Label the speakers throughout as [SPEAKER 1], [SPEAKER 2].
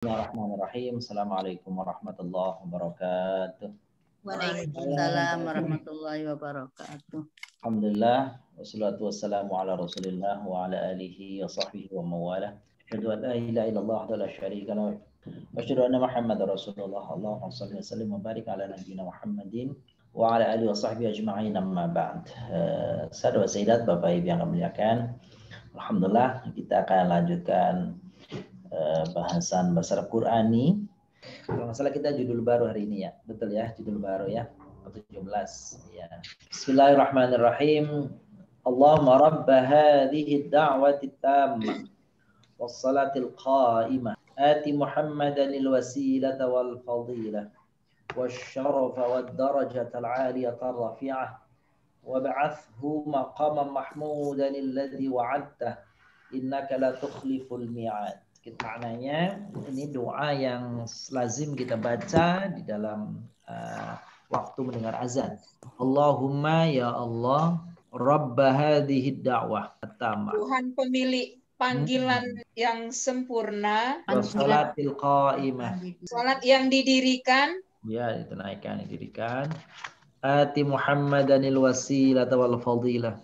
[SPEAKER 1] Bismillahirrahmanirrahim. Assalamualaikum warahmatullahi wabarakatuh.
[SPEAKER 2] Waalaikumsalam warahmatullahi wabarakatuh.
[SPEAKER 1] Alhamdulillah wassalatu wassalamu ala Rasulillah wa ala alihi wa sahbihi wa mawalah. Asyhadu an la ilaha illallah wa la syarika lahu wa asyhadu anna Muhammadar Rasulullah. Allahumma shalli wa sallim wa barik ala nabiyyina Muhammadin wa ala alihi wa sahbihi ajma'in, amma ba'd. Saudara sayyidat, Bapak Ibu yang kami muliakan, alhamdulillah kita akan lanjutkan bahasan bahasa Qur'ani. Kalau nggak salah kita judul baru hari ini ya, betul ya, judul baru ya, 17 ya. Bismillahirrahmanirrahim. Allahumma rabba hadhihi ad-da'wati at-tammah was-salatil qa'imah ati Muhammadan al-wasilata wal fadilah wasyarafa wad-darajata al-'aliyata ar-rafi'ah wab'athhu maqaman mahmudan alladhi wa'adtah innaka la tukhliful mi'ad. Maknanya ini doa yang lazim kita baca di dalam waktu mendengar azan. Allahumma ya Allah, Rabb hadhihi da'wah at-tamah.
[SPEAKER 3] Tuhan pemilik panggilan yang sempurna.
[SPEAKER 1] Salatil qa'imah.
[SPEAKER 3] Salat yang didirikan.
[SPEAKER 1] Ya, dinaikkan, didirikan. Ati Muhammadanil wasilata wal fadilah.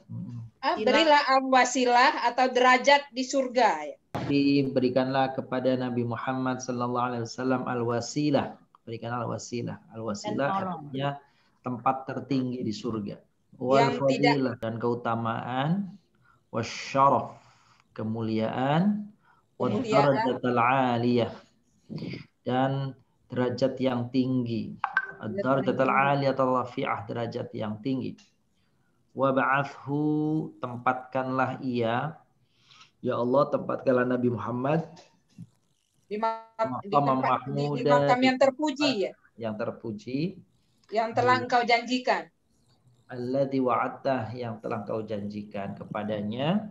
[SPEAKER 3] Berilah al-wasilah atau derajat di surga.
[SPEAKER 1] Diberikanlah kepada Nabi Muhammad sallallahu alaihi wasallam al-wasilah. Berikan al-wasilah. Al-wasilah artinya tempat tertinggi di surga. Wal fadilah dan keutamaan, wasyaraf kemuliaan, wad darajatul aliyah dan derajat yang tinggi. Ad-darajatul aliyah rafi'ah, derajat yang tinggi. Wa ba'athu, tempatkanlah ia, ya Allah, tempatkanlah Nabi Muhammad di makam
[SPEAKER 3] yang terpuji ya.
[SPEAKER 1] Yang terpuji.
[SPEAKER 3] Yang telah engkau janjikan.
[SPEAKER 1] Alladzi wa'adtah, yang telah engkau janjikan kepadanya.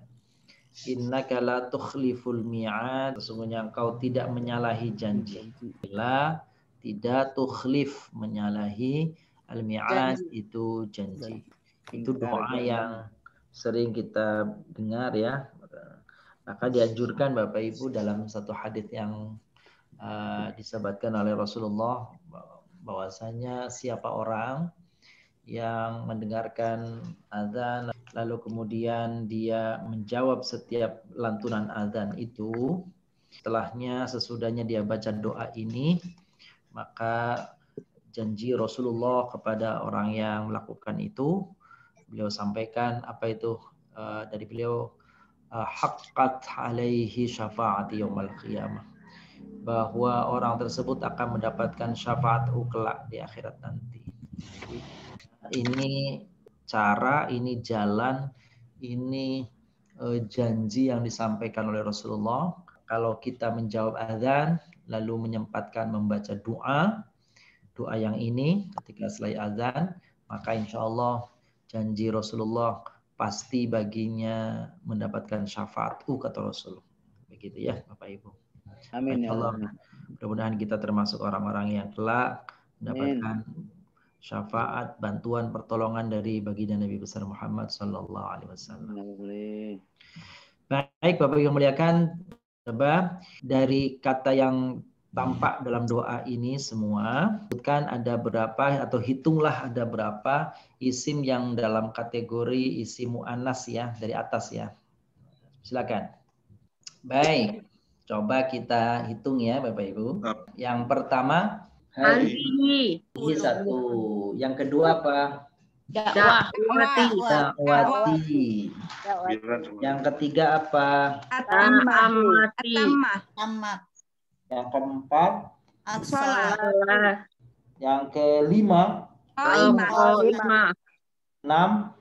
[SPEAKER 1] Innaka la tukhliful mi'ad, sesungguhnya engkau tidak menyalahi janji. Bila tidak tukhlif, menyalahi al-mi'ad itu janji. Itu doa yang sering kita dengar ya. Maka dianjurkan Bapak Ibu dalam satu hadis yang disebutkan oleh Rasulullah bahwasanya siapa orang yang mendengarkan azan lalu kemudian dia menjawab setiap lantunan azan itu, setelahnya sesudahnya dia baca doa ini, maka janji Rasulullah kepada orang yang melakukan itu, beliau sampaikan apa itu dari beliau, haqqat alaihi syafa'ati yaumil qiyamah, bahwa orang tersebut akan mendapatkan syafaat kelak di akhirat nanti. Ini cara, ini jalan, ini janji yang disampaikan oleh Rasulullah. Kalau kita menjawab azan lalu menyempatkan membaca doa yang ini ketika selesai azan, maka insya Allah janji Rasulullah pasti baginya mendapatkan syafaat kata Rasul. Begitu ya Bapak Ibu.
[SPEAKER 2] Amin ya
[SPEAKER 1] Allah. Mudah-mudahan kita termasuk orang-orang yang kelak mendapatkan syafaat, bantuan, pertolongan dari baginda Nabi besar Muhammad sallallahu alaihi wasallam. Baik Bapak Ibu yang muliakan, coba dari kata yang tampak dalam doa ini semua, sebutkan ada berapa atau hitunglah ada berapa isim yang dalam kategori isim mu'annas ya, dari atas ya. Silakan. Baik, coba kita hitung ya Bapak Ibu. Yang pertama
[SPEAKER 2] Hadi.
[SPEAKER 1] Ini satu. Yang kedua apa?
[SPEAKER 2] Dakwati.
[SPEAKER 1] Yang ketiga apa?
[SPEAKER 2] Amati.
[SPEAKER 1] Yang keempat?
[SPEAKER 2] As-salah.
[SPEAKER 1] Yang kelima? Enam?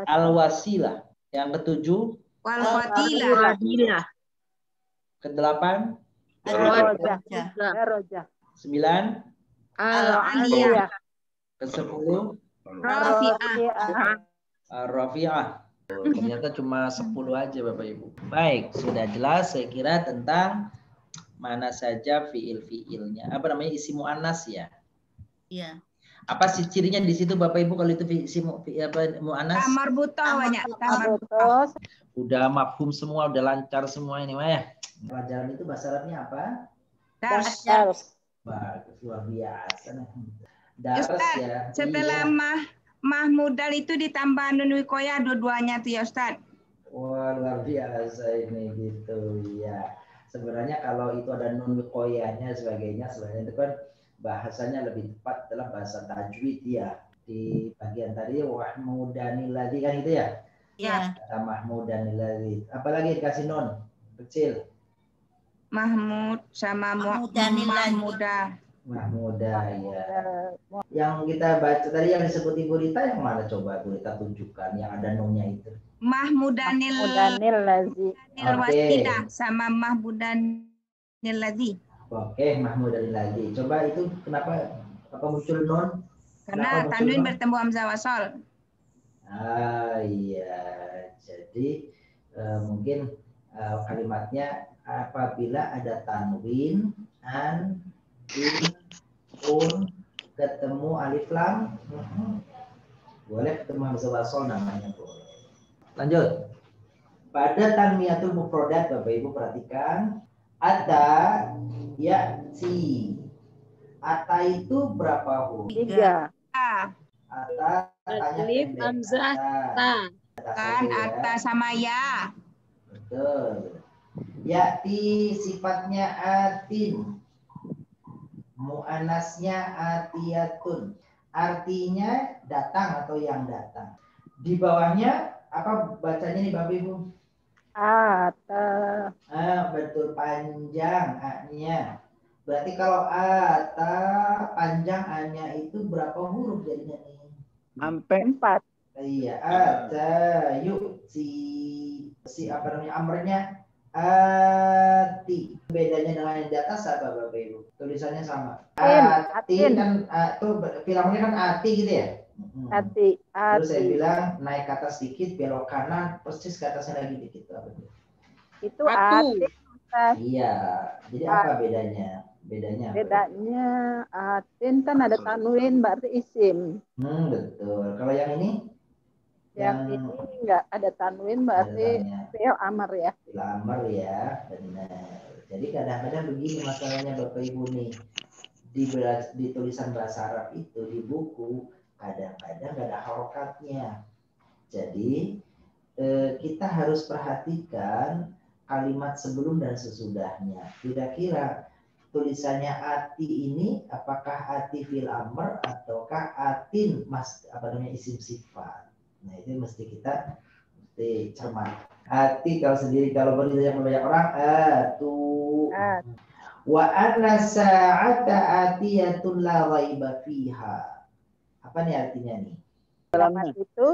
[SPEAKER 1] Al-wasilah. Yang ketujuh?
[SPEAKER 2] Wal-fadilah.
[SPEAKER 1] Kedelapan?
[SPEAKER 2] Ar-rojah.
[SPEAKER 1] 9?
[SPEAKER 2] Al-aliyah.
[SPEAKER 1] Ke-10? Rafi'ah. Ternyata cuma 10 aja Bapak Ibu. Baik, sudah jelas saya kira tentang mana saja fiil-fiilnya. Apa namanya, isim mu'annas ya?
[SPEAKER 2] Iya.
[SPEAKER 1] Apa sih cirinya di situ Bapak Ibu kalau itu mu'anas?
[SPEAKER 2] Marbutah banyak.
[SPEAKER 4] Marbutah.
[SPEAKER 1] Udah mafhum semua, udah lancar semua ini mah ya. Pelajaran itu bahasa Arabnya apa?
[SPEAKER 2] Dars.
[SPEAKER 1] Bagus, luar biasa. Dars
[SPEAKER 2] Ustaz,
[SPEAKER 1] ya.
[SPEAKER 2] setelah
[SPEAKER 1] Iya.
[SPEAKER 2] Mahmudal itu ditambah nun wikoya dua-duanya tuh ya Ustaz.
[SPEAKER 1] Wah, luar biasa ini gitu ya. Sebenarnya kalau itu ada nun wiqoyahnya sebagainya, sebenarnya itu kan bahasanya lebih tepat adalah bahasa tajwid ya. Di bagian tadi wahmudanil ladzi kan itu ya?
[SPEAKER 2] Iya.
[SPEAKER 1] Kata mahmudanil ladzi. Apalagi dikasih nun kecil?
[SPEAKER 2] Mahmud sama Mahmudah.
[SPEAKER 1] Mahmudah ya. Yang kita baca tadi yang disebut Ibu Rita yang mana coba Ibu Rita tunjukkan yang ada nunnya itu?
[SPEAKER 2] Mahmudanil
[SPEAKER 4] Lazi.
[SPEAKER 2] Wasilah sama Mahmudanil Ladzi.
[SPEAKER 1] Oke, Mahmudanil Ladzi. Coba itu kenapa apa muncul nun?
[SPEAKER 2] Karena tanwin bertemu hamzah wasol.
[SPEAKER 1] Ah iya, jadi mungkin kalimatnya apabila ada tanwin, an, in, un, ketemu alif lam, boleh ketemu hamzah wasol namanya boleh. Lanjut. Pada tanmiyatul mufrodat Bapak Ibu perhatikan ata ya si. Ata itu berapa huruf?
[SPEAKER 4] 3.
[SPEAKER 1] Ata
[SPEAKER 3] Alif, hamzah, ta.
[SPEAKER 2] Kan ata sama ya.
[SPEAKER 1] Betul. Yati sifatnya atin. Mu'anasnya atiyatun. Artinya datang atau yang datang. Di bawahnya apa bacanya nih Bapak Ibu?
[SPEAKER 4] Ata.
[SPEAKER 1] Betul, panjang A-nya. Berarti kalau ata panjang A-nya itu berapa huruf jadinya nih?
[SPEAKER 4] Sampai 4.
[SPEAKER 1] Iya, ata yuk si apa namanya amrnya ati. Bedanya dengan yang di atas apa Bapak Ibu? Tulisannya sama. Ati kan tuh filmnya kan ati gitu ya?
[SPEAKER 4] Ati.
[SPEAKER 1] Terus saya bilang naik ke atas sedikit, belok kanan, persis ke atasnya lagi dikit.
[SPEAKER 4] Itu ati.
[SPEAKER 1] Iya. Jadi apa bedanya? Bedanya
[SPEAKER 4] atin kan ada tanwin berarti isim.
[SPEAKER 1] Betul. Kalau yang ini?
[SPEAKER 4] Yang ini enggak ada tanwin berarti fi'il amr ya.
[SPEAKER 1] Fi'il amr ya, benar. Jadi kadang-kadang begini masalahnya Bapak Ibu nih. Di tulisan bahasa Arab itu di buku kadang-kadang nggak ada harokatnya. Jadi kita harus perhatikan kalimat sebelum dan sesudahnya. Kira-kira tulisannya ati ini apakah ati fil amr ataukah atin isim sifat. Nah itu mesti kita cermat. Ati kalau sendiri kalau berdiri banyak orang wa anna sa'ata atiyatun la raiba fiha. Apa nih artinya nih?
[SPEAKER 4] Kalimat itu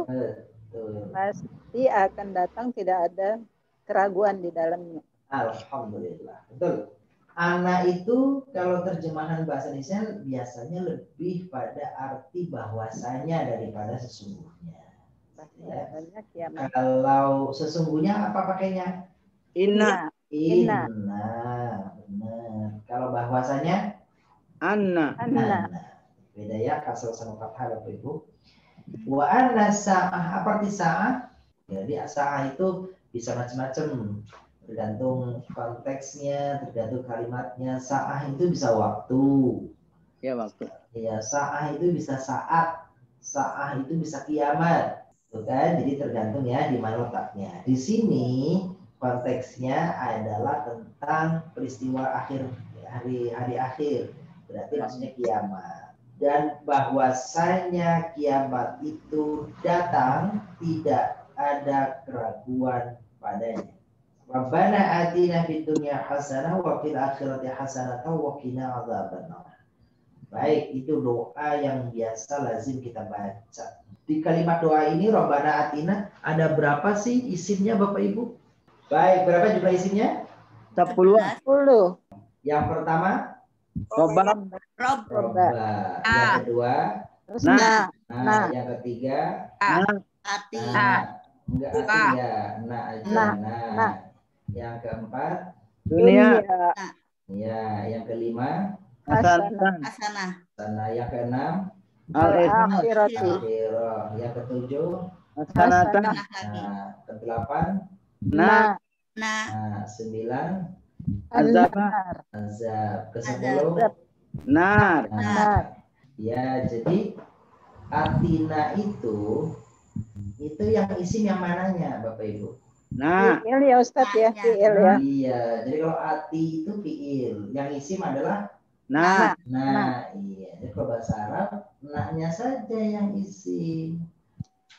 [SPEAKER 4] pasti akan datang, tidak ada keraguan di dalamnya.
[SPEAKER 1] Alhamdulillah. Betul. Ana itu kalau terjemahan bahasa Indonesia biasanya lebih pada arti bahwasanya daripada sesungguhnya. Ya. Kalau sesungguhnya apa pakainya?
[SPEAKER 4] Inna.
[SPEAKER 1] Benar. Kalau bahwasanya anna. Beda ya kasal sama fathah Bapak Ibu. Wa anna sa'ah apa arti sa'ah? Jadi sa'ah itu bisa macam-macam, tergantung konteksnya, tergantung kalimatnya. Sa'ah itu bisa waktu. Ya waktu. Ya sa'ah itu bisa saat. Sa'ah itu bisa kiamat. Tuh kan? Jadi tergantung ya di mana letaknya. Di sini konteksnya adalah tentang peristiwa akhir hari akhir. Berarti maksudnya kiamat. Dan bahwasanya kiamat itu datang, tidak ada keraguan padanya. Rabbana atina fid dunya hasanah wa fil akhirati hasanah wa qina adzabannar. Baik, itu doa yang biasa lazim kita baca. Di kalimat doa ini Rabbana atina ada berapa sih isimnya Bapak Ibu? Baik, berapa jumlah isimnya?
[SPEAKER 4] 10.
[SPEAKER 1] Yang pertama
[SPEAKER 4] Robba.
[SPEAKER 1] Yang kedua yang ketiga
[SPEAKER 3] Ati.
[SPEAKER 1] Enggak ati ya. Aja. Yang keempat
[SPEAKER 4] Dunia.
[SPEAKER 1] Ya, yang kelima
[SPEAKER 3] Hasanah.
[SPEAKER 1] yang keenam
[SPEAKER 4] Al-akhirati.
[SPEAKER 1] Akhirah. Yang ketujuh.
[SPEAKER 5] Hasanatan.
[SPEAKER 1] Nah, kedelapan.
[SPEAKER 4] Nah.
[SPEAKER 1] Nah, 9.
[SPEAKER 5] Azab.
[SPEAKER 1] Azab. Ke-10.
[SPEAKER 5] Nar.
[SPEAKER 1] Nah, ya, jadi atina itu yang isim yang mananya, Bapak Ibu?
[SPEAKER 5] Nah.
[SPEAKER 4] Fi'il ya Ustadz ya, fi'il ya.
[SPEAKER 1] Iya, jadi kalau ati itu fi'il, yang isim adalah
[SPEAKER 5] Nah.
[SPEAKER 1] Iya. Jadi kalau bahasa Arab, naknya saja yang isi.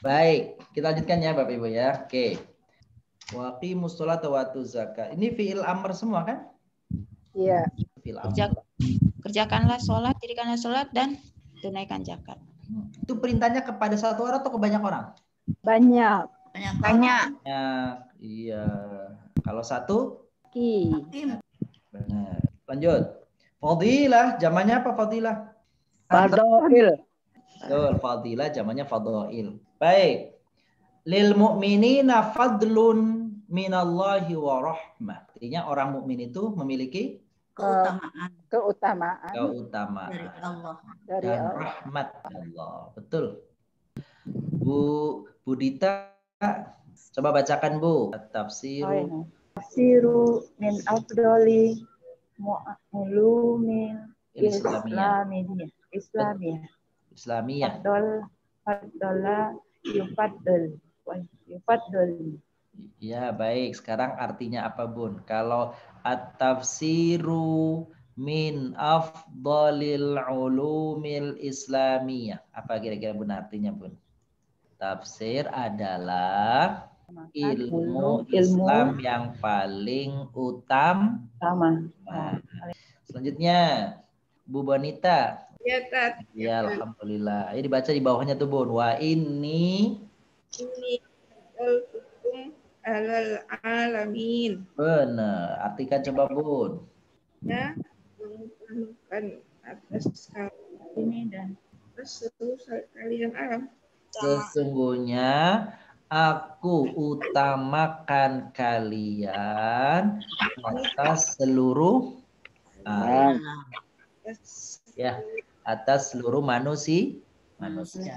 [SPEAKER 1] Baik, kita lanjutkan ya Bapak Ibu ya. Oke. Waqimus sholata wa atuz zakat. Ini fi'il amr semua kan?
[SPEAKER 4] Iya.
[SPEAKER 1] Fi'il amr.
[SPEAKER 6] Kerjakanlah sholat, dirikanlah sholat, dan tunaikan zakat.
[SPEAKER 1] Itu perintahnya kepada satu orang atau ke banyak orang?
[SPEAKER 4] Banyak.
[SPEAKER 2] Banyak.
[SPEAKER 1] Iya. Kalau satu? Benar. Lanjut. Fadilah, zamannya apa fadilah?
[SPEAKER 5] Fadail.
[SPEAKER 1] Betul, fadilah zamannya fadail. Baik. Lil mu'minina fadlun minallahi wa rahmah. Artinya orang mukmin itu memiliki
[SPEAKER 4] keutamaan
[SPEAKER 1] dari Allah
[SPEAKER 4] dari
[SPEAKER 1] dan
[SPEAKER 4] Allah.
[SPEAKER 1] rahmat Allah. Betul. Bu Dita, coba bacakan Bu. Tafsiru.
[SPEAKER 7] Tafsiru min afdoli mu'ulumin Islamiyah. Faddola yufaddol.
[SPEAKER 1] Ya, baik. Sekarang artinya apa, Bun? Kalau at-tafsiru min afdalil ulumil islamiyah. Apa kira-kira Bun artinya, Bun? Tafsir adalah ilmu Islam yang paling utama. Selanjutnya, Bu Bonita.
[SPEAKER 3] Ya, Tat.
[SPEAKER 1] Ya, alhamdulillah. Ini dibaca di bawahnya tuh, Bun. Wa ini
[SPEAKER 3] al-hukum alal alamin.
[SPEAKER 1] Benar. Artikan coba, Bun.
[SPEAKER 3] Ya, mengutamakan atas ini dan atas seluruh kalian alam.
[SPEAKER 1] Sesungguhnya aku utamakan kalian atas seluruh alam. Ya, atas seluruh manusia.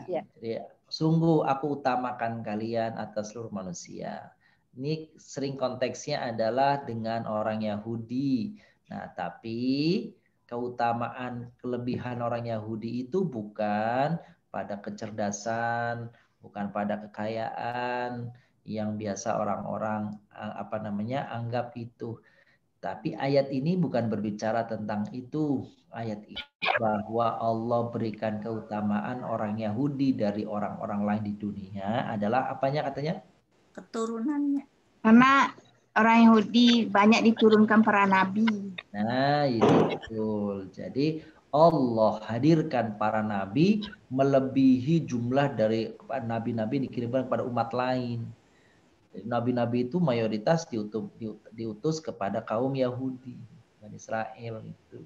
[SPEAKER 1] Jadi, sungguh aku utamakan kalian atas seluruh manusia. Ini sering konteksnya adalah dengan orang Yahudi. Nah, tapi keutamaan kelebihan orang Yahudi itu bukan pada kecerdasan, bukan pada kekayaan yang biasa orang-orang anggap itu. Tapi ayat ini bukan berbicara tentang itu. Ayat ini bahwa Allah berikan keutamaan orang Yahudi dari orang-orang lain di dunia adalah apanya katanya?
[SPEAKER 2] Keturunannya. Karena orang Yahudi banyak diturunkan para nabi.
[SPEAKER 1] Nah, itu betul. Jadi Allah hadirkan para nabi melebihi jumlah dari nabi-nabi dikirimkan kepada umat lain. Nabi-nabi itu mayoritas diutus kepada kaum Yahudi dan Israel itu.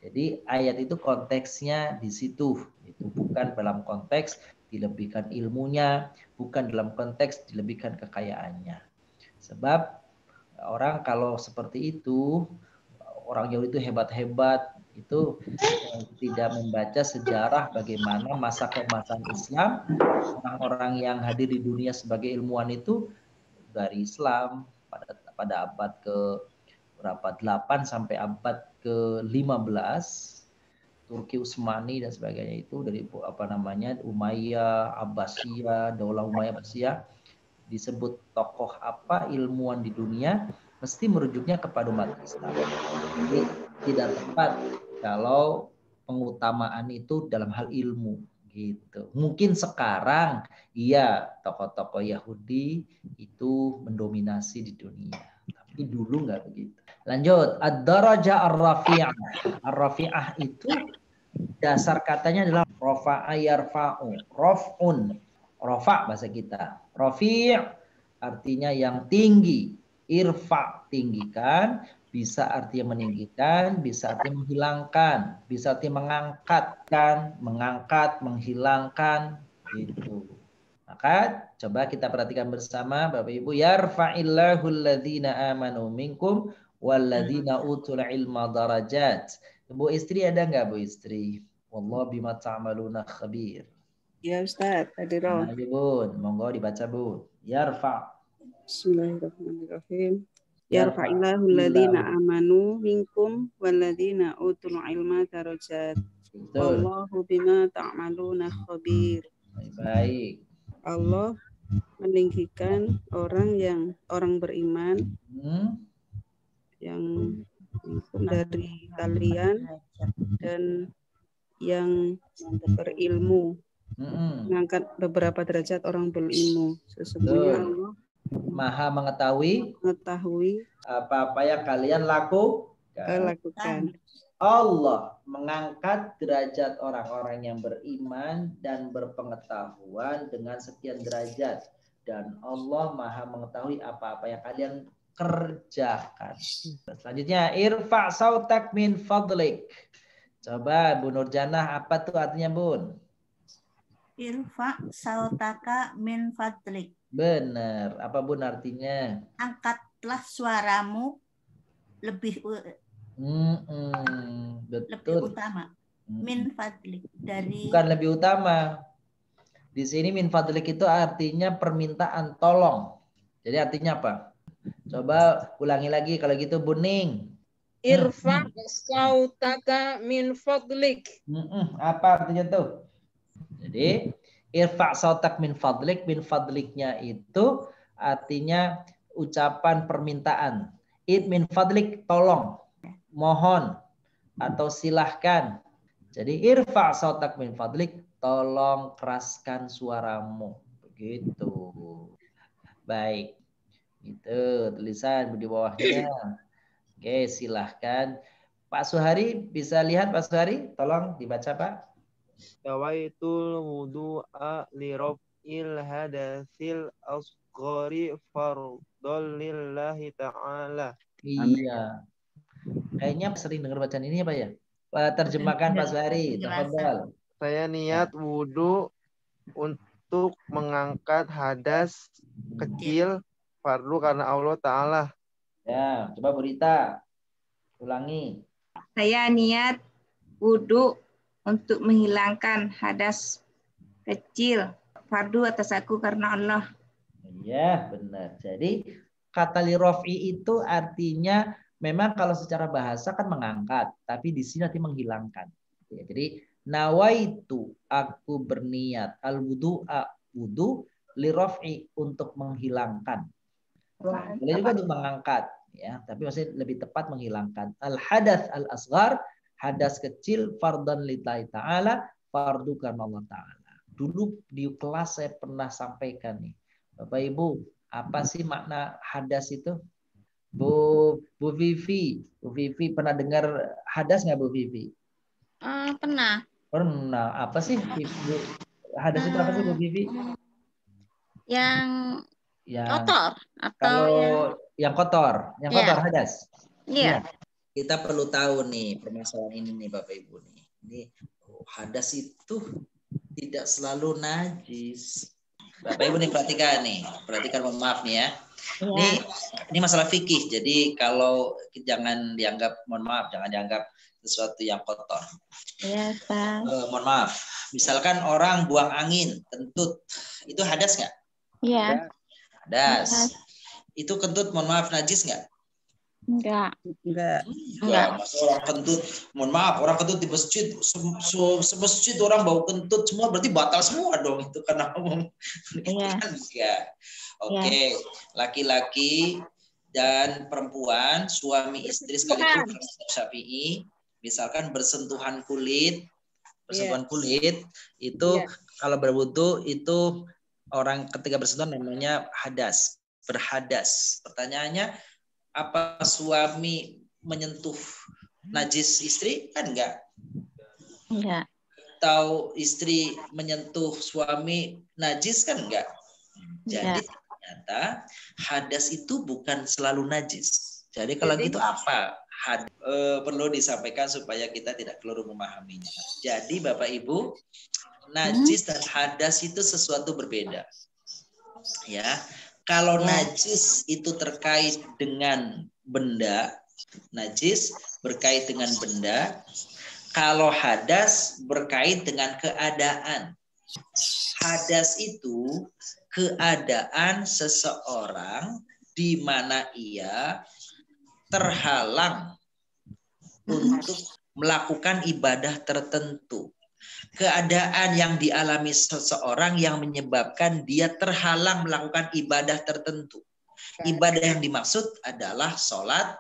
[SPEAKER 1] Jadi ayat itu konteksnya di situ. Itu bukan dalam konteks dilebihkan ilmunya, bukan dalam konteks dilebihkan kekayaannya. Sebab orang kalau seperti itu, orang Yahudi itu hebat-hebat, itu tidak membaca sejarah bagaimana masa keemasan Islam, orang-orang yang hadir di dunia sebagai ilmuwan itu dari Islam pada abad ke berapa 8 sampai abad ke-15 Turki Utsmani dan sebagainya itu dari Umayyah, Abbasiyah, Daulah Umayyah Abbasiyah disebut tokoh apa ilmuwan di dunia mesti merujuknya kepada umat Islam. Jadi tidak tepat kalau pengutamaan itu dalam hal ilmu gitu. Mungkin sekarang iya tokoh-tokoh Yahudi itu mendominasi di dunia, tapi dulu nggak begitu. Lanjut, ad-darajah ar-rafi'ah. Ar-rafi'ah itu dasar katanya adalah rafa'a yarfa'u, raf'un, rafa' bahasa kita. Rafi' artinya yang tinggi, irfa' tinggikan, bisa artinya meninggikan, bisa artinya menghilangkan, bisa artinya mengangkat, menghilangkan, gitu. Maka coba kita perhatikan bersama Bapak Ibu, yarfa'illahu alladhina amanu minkum walladzina utul ilma darajat. Bu istri ada nggak Bu istri? Wallahu bima ta'maluna khabir.
[SPEAKER 8] Ya Ustaz, Hadiroh.
[SPEAKER 1] Nah, Bun, monggo dibaca Bun. Yarfa.
[SPEAKER 8] Bismillahirrahmanirrahim. Yarfa'illahu alladhina amanu minkum walladhina utul ilma darajat. Wallahu bima ta'maluna khabir.
[SPEAKER 1] Baik.
[SPEAKER 8] Allah meninggikan orang beriman yang dari kalian dan yang berilmu, mengangkat beberapa derajat orang berilmu. Sesungguhnya Allah
[SPEAKER 1] Maha mengetahui apa-apa yang kalian lakukan. Allah mengangkat derajat orang-orang yang beriman dan berpengetahuan dengan sekian derajat. Dan Allah Maha mengetahui apa-apa yang kalian kerjakan. Selanjutnya, irfa sautak min fadlik. Coba Bu Nurjanah, apa tuh artinya Bun?
[SPEAKER 9] Irfa sautaka min fadlik.
[SPEAKER 1] Benar. Apa Bun artinya?
[SPEAKER 9] Angkatlah suaramu lebih
[SPEAKER 1] betul.
[SPEAKER 9] Utama. Min fadlik dari.
[SPEAKER 1] Bukan lebih utama. Di sini min fadlik itu artinya permintaan tolong. Jadi artinya apa? Coba ulangi lagi kalau gitu Buning.
[SPEAKER 3] Irfa sautaka min fadlik.
[SPEAKER 1] Apa artinya tuh? Jadi irfa sautak min fadlik, min fadliknya itu artinya ucapan permintaan. It min fadlik, tolong, mohon, atau silahkan. Jadi irfa sautak min fadlik, tolong keraskan suaramu. Begitu. Baik. Itu tulisan di bawahnya. Oke, silahkan. Pak Suhari, bisa lihat Pak Suhari? Tolong dibaca Pak.
[SPEAKER 10] Tawaitul wudu'a li raf'il hadatsil asghari fardhol lillahi ta'ala.
[SPEAKER 1] Iya. Kayaknya sering dengar bacaan ini ya Pak ya? Terjemahkan Pak Suhari. Tafadhal.
[SPEAKER 10] Saya niat wudu untuk mengangkat hadas kecil fardu karena Allah Ta'ala.
[SPEAKER 1] Ya, coba Bu Rita. Ulangi.
[SPEAKER 2] Saya niat wudu untuk menghilangkan hadas kecil fardu atas aku karena Allah.
[SPEAKER 1] Iya, benar. Jadi kata li raf'i itu artinya memang kalau secara bahasa kan mengangkat, tapi di sini nanti menghilangkan. Ya, jadi nawaitu, aku berniat, al wudu'a, wudu li raf'i, untuk menghilangkan. Boleh juga untuk mengangkat, ya, tapi maksudnya lebih tepat menghilangkan. Al hadath al asghar, hadas kecil, fardan lillahi ta'ala, fardu karena Allah Ta'ala. Dulu di kelas saya pernah sampaikan nih, Bapak Ibu, apa sih makna hadas itu? Bu Vivi pernah dengar hadas nggak Bu Vivi?
[SPEAKER 6] Pernah.
[SPEAKER 1] Pernah. Apa sih hadas itu apa sih Bu Vivi?
[SPEAKER 6] Yang kotor atau
[SPEAKER 1] kalau yang kotor, hadas.
[SPEAKER 6] Iya.
[SPEAKER 1] Kita perlu tahu nih permasalahan ini nih Bapak Ibu nih. Ini hadas itu tidak selalu najis. Bapak Ibu nih perhatikan, mohon maaf nih ya. Ini masalah fikih. Jadi kalau jangan dianggap, mohon maaf, jangan dianggap sesuatu yang kotor.
[SPEAKER 6] Iya, Pak.
[SPEAKER 1] Mohon maaf. Misalkan orang buang angin, kentut, itu hadas nggak?
[SPEAKER 6] Iya.
[SPEAKER 1] Hadas. Itu kentut, mohon maaf, najis nggak?
[SPEAKER 6] Enggak.
[SPEAKER 1] Masa orang kentut, mohon maaf, orang kentut di masjid, semasjid orang bau kentut semua, berarti batal semua dong itu karena ngomong. Enggak. Oke. Laki-laki dan perempuan, suami istri sekalipun Syafi'i, misalkan bersentuhan kulit itu kalau berwudu itu orang ketika bersentuhan namanya hadas, berhadas. Pertanyaannya, apa suami menyentuh najis istri? Kan enggak.
[SPEAKER 6] Enggak.
[SPEAKER 1] Atau istri menyentuh suami najis? Kan enggak. Jadi ternyata hadas itu bukan selalu najis. Jadi kalau gitu apa? Perlu disampaikan supaya kita tidak keliru memahaminya. Jadi Bapak Ibu, najis dan hadas itu sesuatu berbeda. Ya. Kalau najis itu terkait dengan benda, najis berkait dengan benda. Kalau hadas berkait dengan keadaan. Hadas itu keadaan seseorang di mana ia terhalang untuk melakukan ibadah tertentu. Keadaan yang dialami seseorang yang menyebabkan dia terhalang melakukan ibadah tertentu. Ibadah yang dimaksud adalah sholat,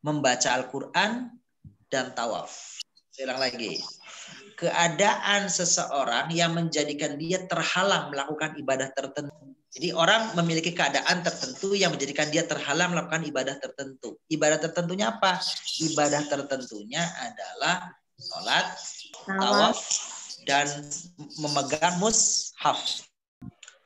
[SPEAKER 1] membaca Al-Quran, dan tawaf. Saya ulang lagi. Keadaan seseorang yang menjadikan dia terhalang melakukan ibadah tertentu. Jadi orang memiliki keadaan tertentu yang menjadikan dia terhalang melakukan ibadah tertentu. Ibadah tertentunya apa? Ibadah tertentunya adalah sholat, tawaf, dan memegang mushaf.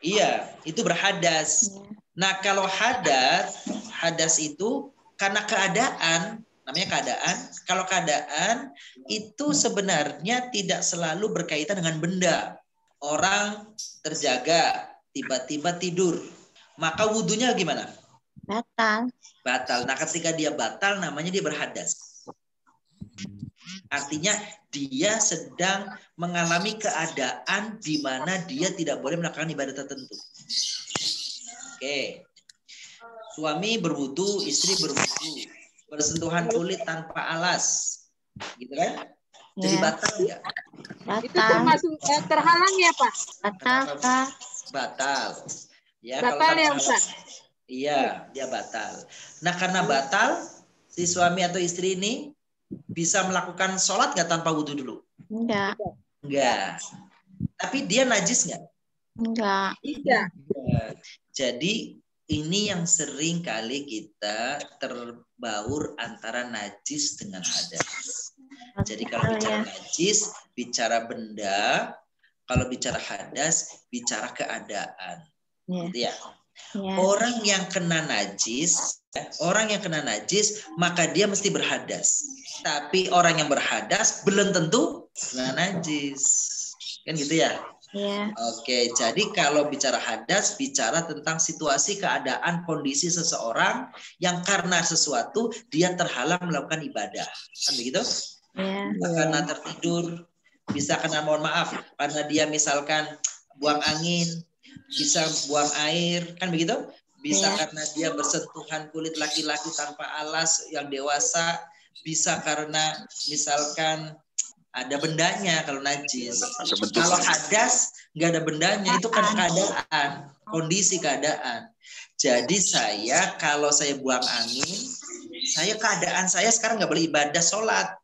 [SPEAKER 1] Iya, itu berhadas. Nah, kalau hadas itu karena keadaan, namanya keadaan. Kalau keadaan itu sebenarnya tidak selalu berkaitan dengan benda. Orang terjaga, tiba-tiba tidur. Maka wudhunya gimana?
[SPEAKER 6] Batal.
[SPEAKER 1] Batal. Nah, ketika dia batal, namanya dia berhadas. Artinya dia sedang mengalami keadaan di mana dia tidak boleh melakukan ibadah tertentu. Oke. Suami berwudu, istri berwudu. Bersentuhan kulit tanpa alas. Gitu kan? Jadi batal enggak?
[SPEAKER 3] Itu termasuk terhalang ya, Pak?
[SPEAKER 6] Batal, Pak.
[SPEAKER 1] Batal. Ya,
[SPEAKER 3] Batal
[SPEAKER 1] kalau
[SPEAKER 3] ya, Ustaz?
[SPEAKER 1] Iya, dia batal. Nah, karena batal, si suami atau istri ini bisa melakukan sholat nggak tanpa wudhu dulu?
[SPEAKER 6] Enggak.
[SPEAKER 1] Enggak. Tapi dia najis nggak?
[SPEAKER 6] Enggak.
[SPEAKER 3] Tidak.
[SPEAKER 1] Jadi ini yang sering kali kita terbaur antara najis dengan hadas. Jadi kalau bicara najis, bicara benda. Kalau bicara hadas, bicara keadaan. Gitu ya. Orang yang kena najis, maka dia mesti berhadas. Tapi orang yang berhadas belum tentu kena najis. Kan gitu ya?
[SPEAKER 6] Iya.
[SPEAKER 1] Oke, jadi kalau bicara hadas, bicara tentang situasi, keadaan, kondisi seseorang yang karena sesuatu dia terhalang melakukan ibadah. Kan begitu?
[SPEAKER 6] Iya.
[SPEAKER 1] Karena tertidur, bisa karena mohon maaf, karena dia misalkan buang angin, bisa buang air, kan begitu? Bisa karena dia bersentuhan kulit laki-laki tanpa alas yang dewasa, bisa karena misalkan ada bendanya kalau najis. Kalau hadas nggak ada bendanya, itu kan keadaan, kondisi keadaan. Jadi kalau saya buang angin, keadaan saya sekarang nggak boleh ibadah sholat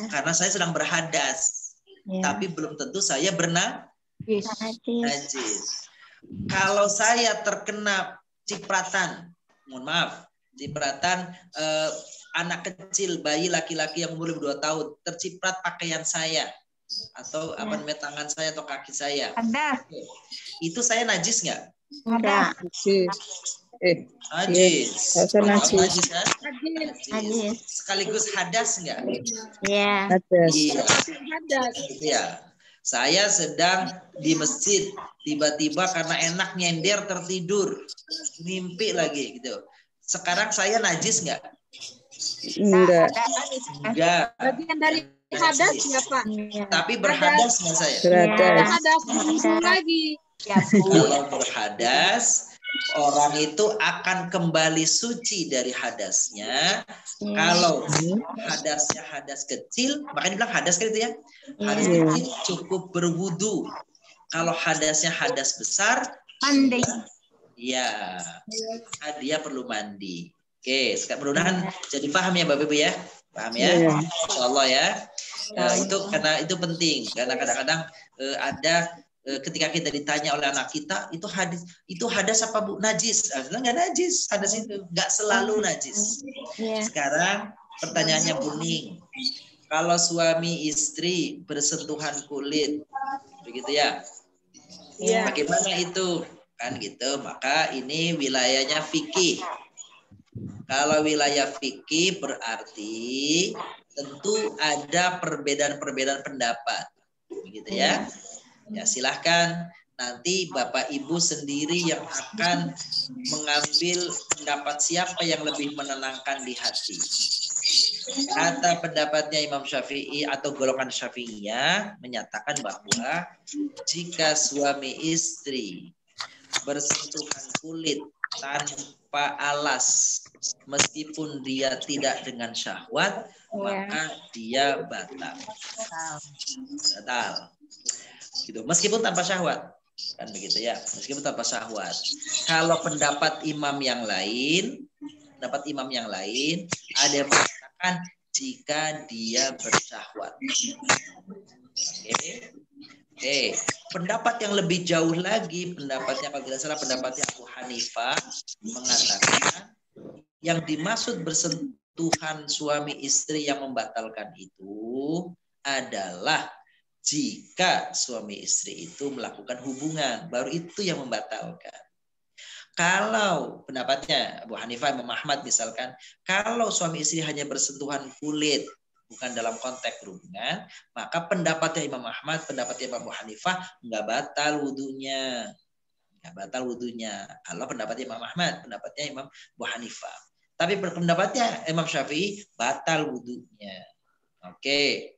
[SPEAKER 1] karena saya sedang berhadas. Tapi belum tentu saya najis. Kalau saya terkena cipratan, mohon maaf, cipratan anak kecil, bayi laki-laki yang umur 2 tahun, terciprat pakaian saya atau tangan saya atau kaki saya. Itu saya najis nggak?
[SPEAKER 6] Enggak.
[SPEAKER 1] Najis.
[SPEAKER 6] Najis.
[SPEAKER 1] Sekaligus hadas nggak?
[SPEAKER 6] Iya.
[SPEAKER 3] Hadas.
[SPEAKER 1] Iya. Saya sedang di masjid, tiba-tiba karena enak nyender tertidur, mimpi lagi gitu. Sekarang saya najis nggak?
[SPEAKER 5] Enggak.
[SPEAKER 3] Bagian dari hadas ya, Pak?
[SPEAKER 1] Tapi berhadas nggak saya?
[SPEAKER 3] Berhadas lagi.
[SPEAKER 1] Kalau berhadas, orang itu akan kembali suci dari hadasnya. Kalau hadasnya hadas kecil, makanya dibilang hadas kan itu ya. Hadas kecil cukup berwudu. Kalau hadasnya hadas besar,
[SPEAKER 2] mandi.
[SPEAKER 1] Ya, dia perlu mandi. Oke, mudah-mudahan jadi paham ya Bapak Ibu ya. Paham ya? Insyaallah ya. Itu karena itu penting karena kadang-kadang ada ketika kita ditanya oleh anak kita itu hadas apa Bu? Najis. Enggak najis, hadas itu enggak selalu najis. Sekarang pertanyaannya Buning. Kalau suami istri bersentuhan kulit begitu ya? Bagaimana itu? Kan gitu. Maka ini wilayahnya fikih. Kalau wilayah fikih berarti tentu ada perbedaan-perbedaan pendapat. Begitu ya. Ya silahkan nanti Bapak Ibu sendiri yang akan mengambil pendapat siapa yang lebih menenangkan di hati. Kata pendapatnya Imam Syafi'i atau golongan Syafi'iyah menyatakan bahwa jika suami istri bersentuhan kulit tanpa alas meskipun dia tidak dengan syahwat, maka dia batal. Gitu. Meskipun tanpa syahwat. Kan begitu ya, meskipun tanpa syahwat. Kalau pendapat imam yang lain ada yang mengatakan jika dia bersyahwat. Oke. Pendapat yang lebih jauh lagi, pendapatnya kalau tidak salah pendapatnya Abu Hanifah mengatakan yang dimaksud bersentuhan suami istri yang membatalkan itu adalah jika suami istri itu melakukan hubungan, baru itu yang membatalkan. Kalau pendapatnya Abu Hanifah, Imam Ahmad misalkan, kalau suami istri hanya bersentuhan kulit, bukan dalam konteks hubungan, maka pendapatnya Imam Ahmad, pendapatnya Abu Hanifah nggak batal wudunya. Kalau pendapatnya Imam Ahmad, pendapatnya Imam Abu Hanifah. Tapi pendapatnya Imam Syafi'i batal wudunya. Oke.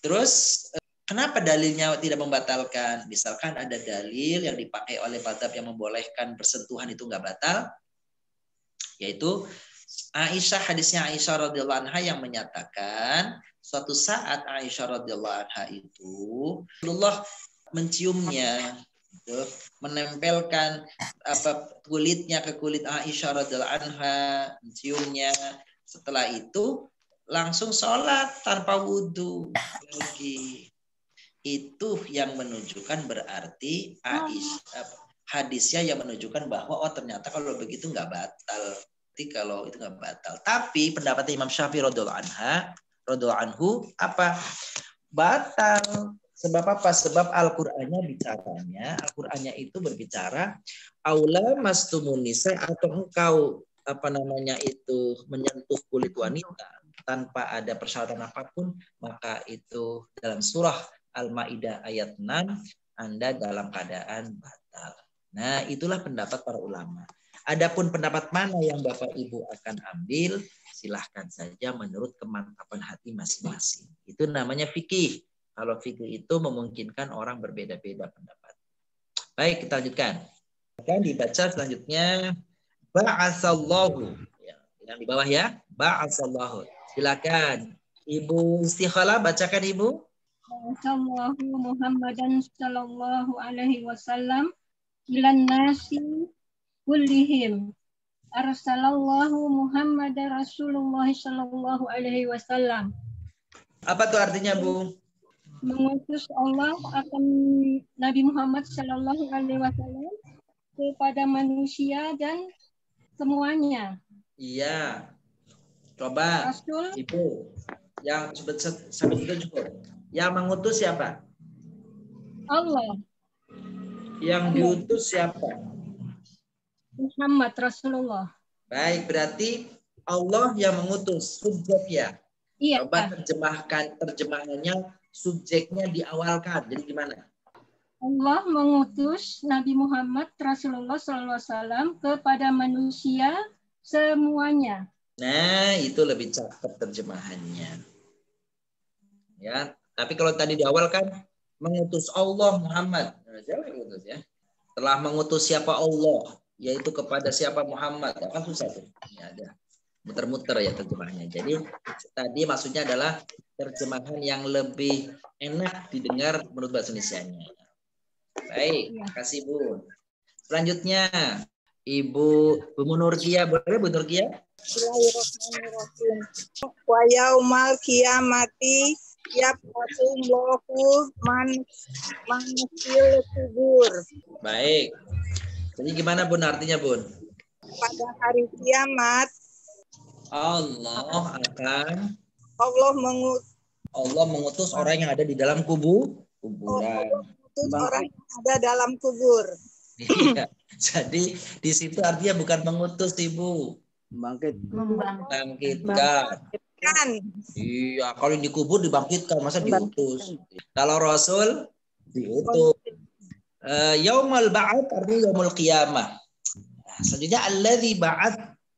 [SPEAKER 1] Terus kenapa dalilnya tidak membatalkan? Misalkan ada dalil yang dipakai oleh mazhab yang membolehkan bersentuhan itu nggak batal, yaitu Aisyah, hadisnya Aisyah radhiyallahu anha yang menyatakan suatu saat Aisyah radhiyallahu anha itu Rasulullah menciumnya, gitu, menempelkan kulitnya ke kulit Aisyah radhiyallahu anha, menciumnya. Setelah itu langsung sholat tanpa wudhu lagi. Itu yang menunjukkan berarti hadisnya yang menunjukkan bahwa ternyata kalau begitu nggak batal. Kalau itu nggak batal. Tapi pendapatnya Imam Syafi'i radhiyallahu anhu apa? Batal. Sebab apa? Sebab Al-Qur'annya itu berbicara aula mastumun nisa, atau engkau menyentuh kulit wanita tanpa ada persyaratan apapun, maka itu dalam surah Al-Maidah ayat 6 Anda dalam keadaan batal. Nah, itulah pendapat para ulama. Adapun pendapat mana yang Bapak Ibu akan ambil, silahkan saja menurut kemantapan hati masing-masing. Itu namanya fikih. Kalau fikih itu memungkinkan orang berbeda-beda pendapat. Baik, kita lanjutkan. Akan dibaca selanjutnya ba'asallahu. Yang di bawah ya, ba'asallahu. Silakan. Ibu Istikhalah, bacakan Ibu.
[SPEAKER 11] Ba'asallahu Muhammadan sallallahu alaihi wasallam ilan nasi kullihim. Arsalallahu Muhammadan Rasulullah sallallahu alaihi wasallam.
[SPEAKER 1] Apa tuh artinya, Bu?
[SPEAKER 11] Mengutus Allah akan Nabi Muhammad sallallahu alaihi wasallam kepada manusia dan semuanya. Iya.
[SPEAKER 1] Coba Rasul. Ibu yang sampai itu cukup. Yang mengutus siapa?
[SPEAKER 11] Allah.
[SPEAKER 1] Yang diutus siapa?
[SPEAKER 11] Muhammad Rasulullah.
[SPEAKER 1] Baik, berarti Allah yang mengutus, subjek ya.
[SPEAKER 11] Iya.
[SPEAKER 1] Coba terjemahannya, subjeknya diawalkan. Jadi gimana?
[SPEAKER 11] Allah mengutus Nabi Muhammad Rasulullah SAW kepada manusia semuanya.
[SPEAKER 1] Nah, itu lebih cakep terjemahannya. Ya, tapi kalau tadi di awal kan mengutus Allah Muhammad. Nah, jangan mengutus ya. Telah mengutus siapa Allah, yaitu kepada siapa Muhammad. Ya, kan susah tuh. Ya, ada muter-muter ya terjemahannya. Jadi tadi maksudnya adalah terjemahan yang lebih enak didengar menurut bahasa Indonesianya. Baik, terima kasih Bu. Selanjutnya Ibu Nurgia, boleh Bu Nurgia?
[SPEAKER 4] Bismillahirrahmanirrahim. Wa yaumal qiyamati yab'atsullahu man fil kubur.
[SPEAKER 1] Baik. Jadi gimana Bun artinya Bun?
[SPEAKER 4] Pada hari kiamat
[SPEAKER 1] Allah mengutus orang yang ada di dalam kuburan.
[SPEAKER 4] Mengutus orang yang ada dalam kubur.
[SPEAKER 1] Iya. Jadi di situ artinya bukan mengutus Ibu. Membangkitkan. Iya, kalau di kubur dibangkitkan, masa diutus. Kalau Rasul diutus. Yaumul ba'ats artinya yaumul qiyamah. Selanjutnya alladzi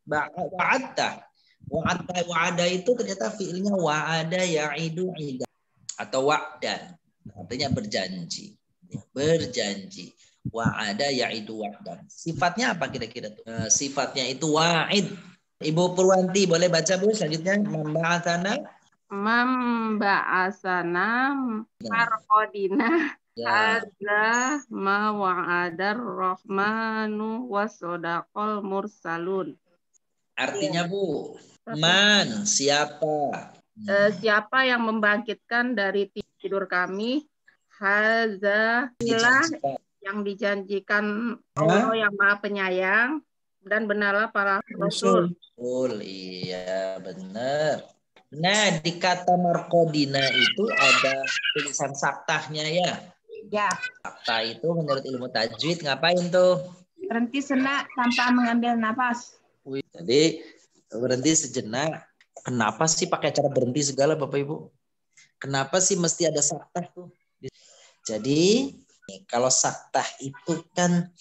[SPEAKER 1] ba'atta. Wa'ada itu ternyata fiilnya wa'ada ya'idu ida atau wa'dan. Artinya berjanji. Berjanji. Wa'ada ya'idu wa'dan. Sifatnya apa kira-kira tuh? Sifatnya itu wa'id. Ibu Purwanti boleh baca Bu selanjutnya.
[SPEAKER 12] Memba'asana marqadina hadza ma wa'adar rahmanu wasodaqol mursalun.
[SPEAKER 1] Artinya Bu, man siapa?
[SPEAKER 12] Siapa yang membangkitkan dari tidur kami? Hadza yang dijanjikan Allah yang Maha Penyayang dan benarlah para rasul.
[SPEAKER 1] Iya benar. Nah di kata marqadina itu ada tulisan saktahnya ya.
[SPEAKER 2] Ya.
[SPEAKER 1] Saktah itu menurut ilmu tajwid ngapain tuh?
[SPEAKER 2] Berhenti senak tanpa mengambil nafas.
[SPEAKER 1] Jadi berhenti sejenak. Kenapa sih pakai cara berhenti segala Bapak Ibu? Kenapa sih mesti ada saktah tuh? Jadi kalau saktah itu kan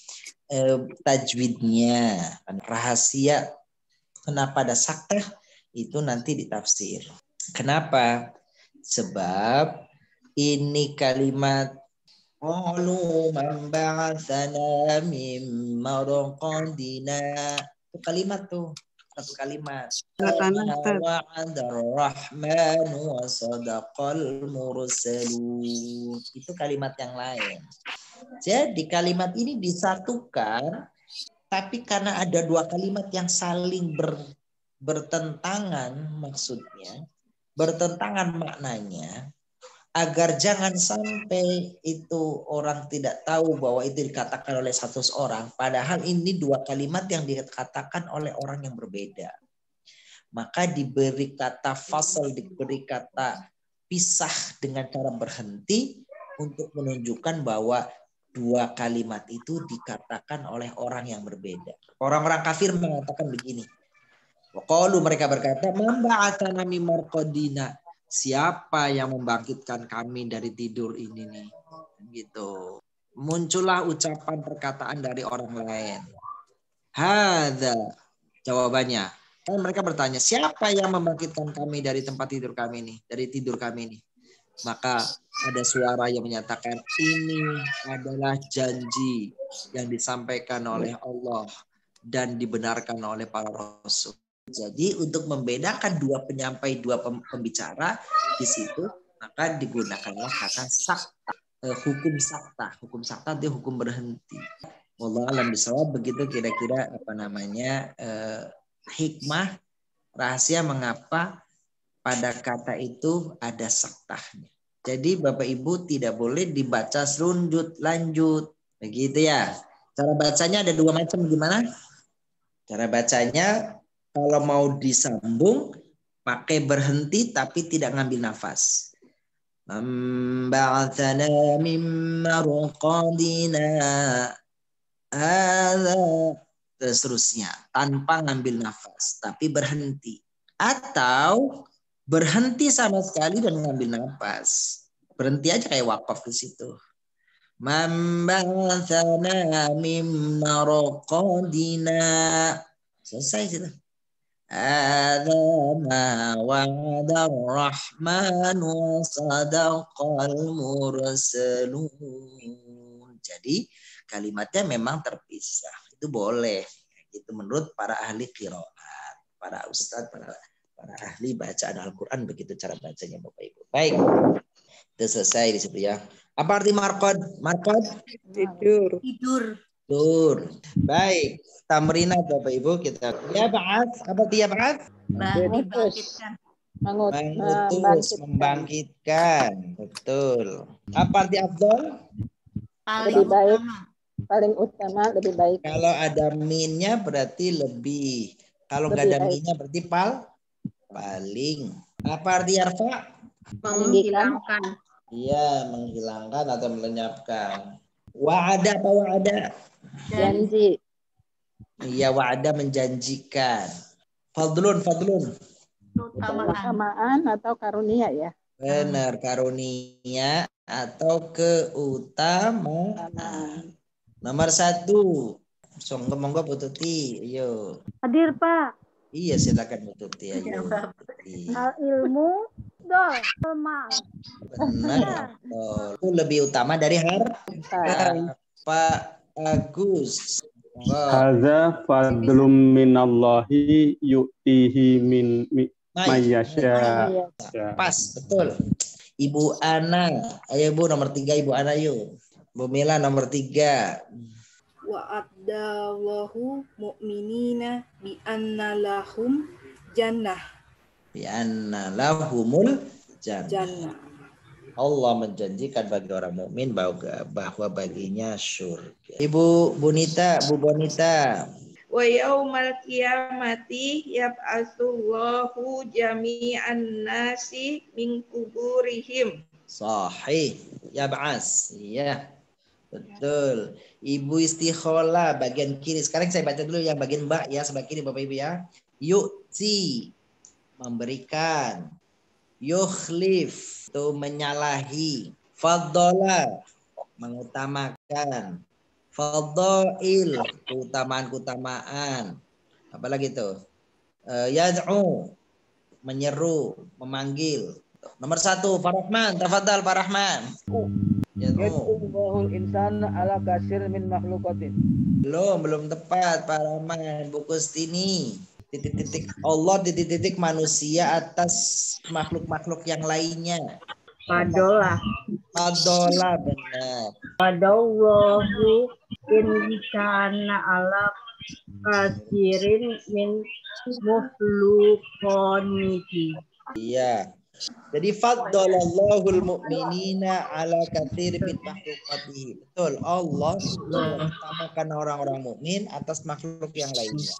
[SPEAKER 1] tajwidnya rahasia. Kenapa ada saktah? Itu nanti ditafsir. Kenapa? Sebab ini kalimat qalu man ba'atsana min marqadina. Itu kalimat tuh, satu kalimat. Wa'adar rahmanu wa sadaqal mursalun. Itu kalimat yang lain. Jadi kalimat ini disatukan, tapi karena ada dua kalimat yang saling bertentangan maksudnya, bertentangan maknanya, agar jangan sampai itu orang tidak tahu bahwa itu dikatakan oleh satu orang, padahal ini dua kalimat yang dikatakan oleh orang yang berbeda. Maka diberi kata fasal, diberi kata pisah dengan cara berhenti untuk menunjukkan bahwa dua kalimat itu dikatakan oleh orang yang berbeda. Orang-orang kafir mengatakan begini. Qalu mereka berkata, "Man ba'atsana min marqadina?" Siapa yang membangkitkan kami dari tidur ini nih? Gitu. Muncullah ucapan perkataan dari orang lain. Hadza. Jawabannya. Kan mereka bertanya, siapa yang membangkitkan kami dari tempat tidur kami nih? Dari tidur kami nih. Maka ada suara yang menyatakan ini adalah janji yang disampaikan oleh Allah dan dibenarkan oleh para rasul. Jadi untuk membedakan dua penyampai, dua pembicara di situ, maka digunakanlah kata sakta, hukum sakta. Hukum sakta itu hukum berhenti. Wallahu a'lam bishawab, begitu kira-kira apa namanya hikmah rahasia mengapa pada kata itu ada saktahnya. Jadi Bapak Ibu tidak boleh dibaca serunjut lanjut, begitu ya. Cara bacanya ada dua macam, gimana? Cara bacanya kalau mau disambung pakai berhenti tapi tidak ngambil nafas. Ba'atsana mim marqadina dan seterusnya tanpa ngambil nafas tapi berhenti, atau berhenti sama sekali dan ngambil nafas. Berhenti aja kayak wakaf di situ. Man ba'atsana mim marqadina. Selesai situ. Hadza ma wa'ada ar-rahman wa sadaqal mursalun. Jadi kalimatnya memang terpisah. Itu boleh. Itu menurut para ahli qiraat, para ustadz, para ahli bacaan Al-Quran, begitu cara bacanya Bapak Ibu. Baik. Itu selesai di situ ya. Apa arti marqad? Marqad?
[SPEAKER 8] Tidur.
[SPEAKER 1] Tidur. Baik. Tamrinat Bapak Ibu kita. Ya ba'ats. Apa dia ba'ats? Mengutus, membangkitkan. Betul. Apa arti afdal?
[SPEAKER 4] Lebih baik. Paling utama, lebih baik.
[SPEAKER 1] Kalau ada minnya berarti lebih. Kalau nggak ada minnya berarti paling. Apa arti yarfa?
[SPEAKER 12] Menghilangkan.
[SPEAKER 1] Iya, menghilangkan atau melenyapkan. Wa'ada apa wa'ada?
[SPEAKER 4] Janji.
[SPEAKER 1] Iya, wa'ada menjanjikan. Fadlun.
[SPEAKER 4] Keutamaan atau karunia ya.
[SPEAKER 1] Benar, karunia atau keutamaan. Nomor 1. Monggo Bu Tuti. Ayo.
[SPEAKER 13] Hadir Pak.
[SPEAKER 1] Iya, silakan Bu Tuti. Ayo.
[SPEAKER 4] Al ilmu mal.
[SPEAKER 1] Benar. Itu lebih utama dari harta. Pak Agus.
[SPEAKER 13] Hadza fadlum minallahi yu'tihi min mayyasha.
[SPEAKER 1] Pas, betul. Ibu Ana. Ayo Bu, nomor 3 Ibu Ana yuk. Bu Mila nomor 3.
[SPEAKER 14] Wa'adallahu mu'minina bi anna lahum jannah.
[SPEAKER 1] Bi anna lahumul jannah. Allah menjanjikan bagi orang mukmin bahwa baginya surga. Ibu Bonita.
[SPEAKER 12] Wa yaumal qiyamati yab'atsullahu jami'an nasi min kuburihim.
[SPEAKER 1] Sahih. Yab'as. Iya. Betul. Ibu Istikhola bagian kiri. Sekarang saya baca dulu yang bagian Mbak ya, sebelah kiri Bapak Ibu ya. Yu'ti, memberikan. Yukhlif, itu menyalahi. Faddola, mengutamakan. Faddail, keutamaan-keutamaan. Apalagi itu? Yad'u, menyeru, memanggil. Nomor 1, Pak Rahman. Tafadhal Pak Rahman.
[SPEAKER 15] Yad'ullahul insana ala kasir min makhlukatin.
[SPEAKER 1] Belum tepat Pak Rahman. Bu Kustini. Allah titik-titik manusia atas makhluk-makhluk yang lainnya.
[SPEAKER 12] Padola
[SPEAKER 1] benar.
[SPEAKER 12] Padallahu insana ala kasirin min mukhluqanihi.
[SPEAKER 1] Iya. Jadi faddalallahul mu'minina ala katsir min makhluqatihi. Betul. Allah mengutamakan orang-orang mukmin atas makhluk yang lainnya.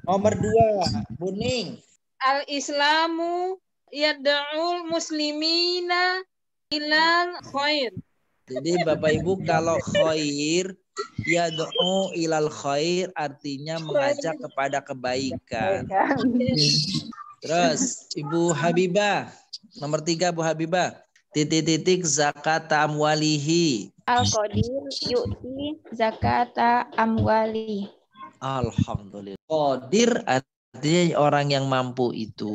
[SPEAKER 1] Nomor 2, Buning.
[SPEAKER 3] Al-Islamu yad'ul muslimina ilal khair.
[SPEAKER 1] Jadi Bapak Ibu kalau khair yad'u ilal khair artinya mengajak kepada kebaikan. Terus Ibu Habibah. Nomor 3 Bu Habibah. Titik-titik zakat amwalihi.
[SPEAKER 6] Al-Qadir yu'ti zakata amwali.
[SPEAKER 1] Alhamdulillah. Qadir artinya orang yang mampu itu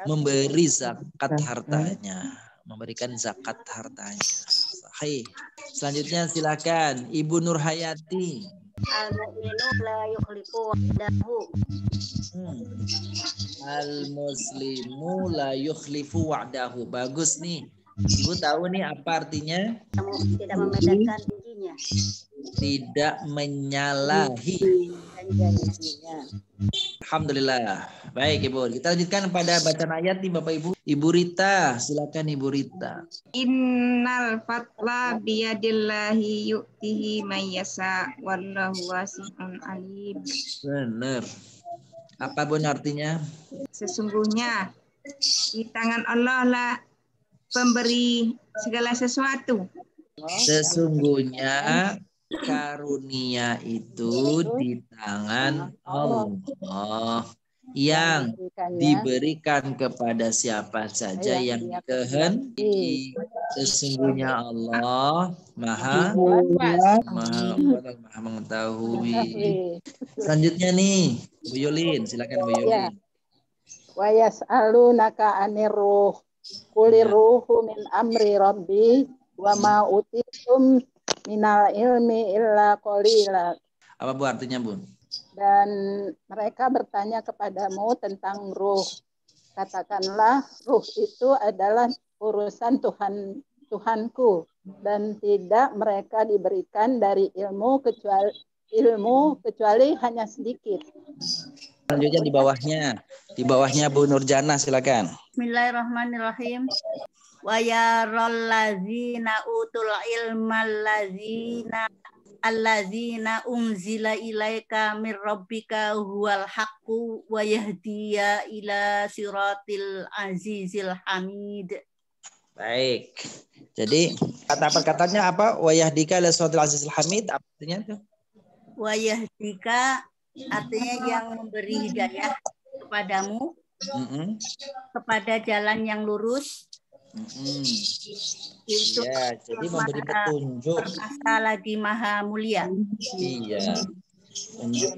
[SPEAKER 1] memberi zakat hartanya, memberikan zakat hartanya. Sahih. Selanjutnya silakan Ibu Nurhayati.
[SPEAKER 9] Al-mu'minu la yukhlifu wa'dahu.
[SPEAKER 1] Al-muslimu la yukhlifu wa'dahu. Bagus nih. Ibu tahu nih apa artinya?
[SPEAKER 9] Tidak membedakan janjinya.
[SPEAKER 1] Tidak menyalahi. Alhamdulillah. Baik Ibu. Kita lanjutkan pada bacaan ayat nih Bapak Ibu. Ibu Rita, silakan Ibu Rita.
[SPEAKER 2] Innal fatwa biyadillahi yu'tihi may yasha wallahu wasi'un alim.
[SPEAKER 1] Benar. Apa Bun artinya?
[SPEAKER 2] Sesungguhnya di tangan Allah lah pemberi segala sesuatu.
[SPEAKER 1] Sesungguhnya karunia itu di tangan Allah yang diberikan kepada siapa saja yang dikehendaki. Sesungguhnya Allah maha mengetahui. Selanjutnya nih Bu Yulin, silakan Bu Yulin.
[SPEAKER 4] Wa yas'alunaka 'anir ruh qulir ruhu min amri rabbi wa ma utitum minal ilmi illa qalila.
[SPEAKER 1] Apa Bu artinya Bu?
[SPEAKER 4] Dan mereka bertanya kepadamu tentang ruh. Katakanlah ruh itu adalah urusan Tuhanku dan tidak mereka diberikan dari ilmu kecuali hanya sedikit.
[SPEAKER 1] Selanjutnya di bawahnya Bu Nurjana silakan.
[SPEAKER 9] Bismillahirrahmanirrahim. Wa yaral ladzina utul ilma allazina unzila ilaika mir rabbika huwal haqqu wa yahdiya ila siratil azizil hamid.
[SPEAKER 1] Baik. Jadi kata perkataannya apa? Wa yahdika ila siratil azizil hamid artinya itu?
[SPEAKER 9] Wa yahdika artinya yang memberi hidayah kepadamu kepada jalan yang lurus. Itu
[SPEAKER 1] ya, jadi memberi petunjuk.
[SPEAKER 9] Perkasa lagi maha mulia.
[SPEAKER 1] Iya.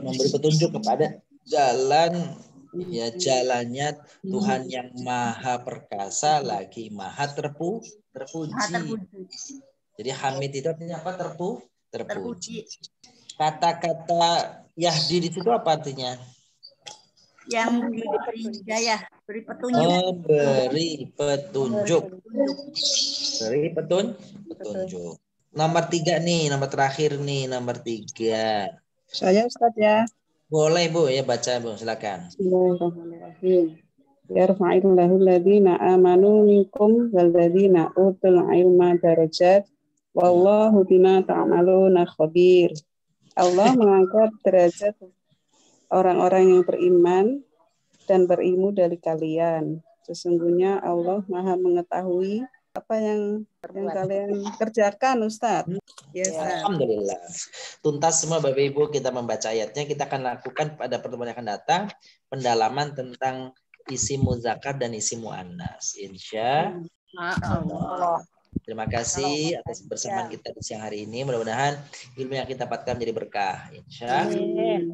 [SPEAKER 1] Memberi petunjuk kepada jalan ya jalannya Tuhan yang maha perkasa lagi maha terpuji. Jadi hamid itu artinya apa? Terpuji. Kata-kata Yahdi di situ apa artinya?
[SPEAKER 9] Yang diberi hidayah, beri petunjuk.
[SPEAKER 1] Beri petunjuk. Nomor 3 nih, nomor terakhir nih, nomor 3.
[SPEAKER 8] Saya Ustaz ya.
[SPEAKER 1] Boleh Bu ya baca Bu, silakan.
[SPEAKER 8] Bismillahirrahmanirrahim. Yarfa'illahu alladziina aamanu minkum walladziina utul ilma darajat wallahu bima ta'maluna khabir. Allah mengangkat derajat orang-orang yang beriman dan berilmu dari kalian. Sesungguhnya Allah Maha mengetahui apa yang kalian kerjakan, Ustaz.
[SPEAKER 1] Yes, alhamdulillah. Tuntas semua Bapak Ibu, kita membaca ayatnya. Kita akan lakukan pada pertemuan yang akan datang pendalaman tentang isi muzakkar dan isi muannas. Insya Allah. Terima kasih atas bersamaan kita di siang hari ini. Mudah-mudahan ilmu yang kita dapatkan menjadi berkah. Insya Allah.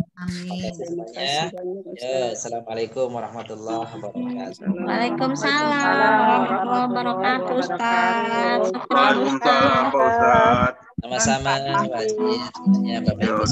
[SPEAKER 1] Assalamualaikum warahmatullahi wabarakatuh.
[SPEAKER 6] Waalaikumsalam warahmatullahi wabarakatuh, Ustaz.
[SPEAKER 1] Sama-sama. Ya, Bapak Ibu.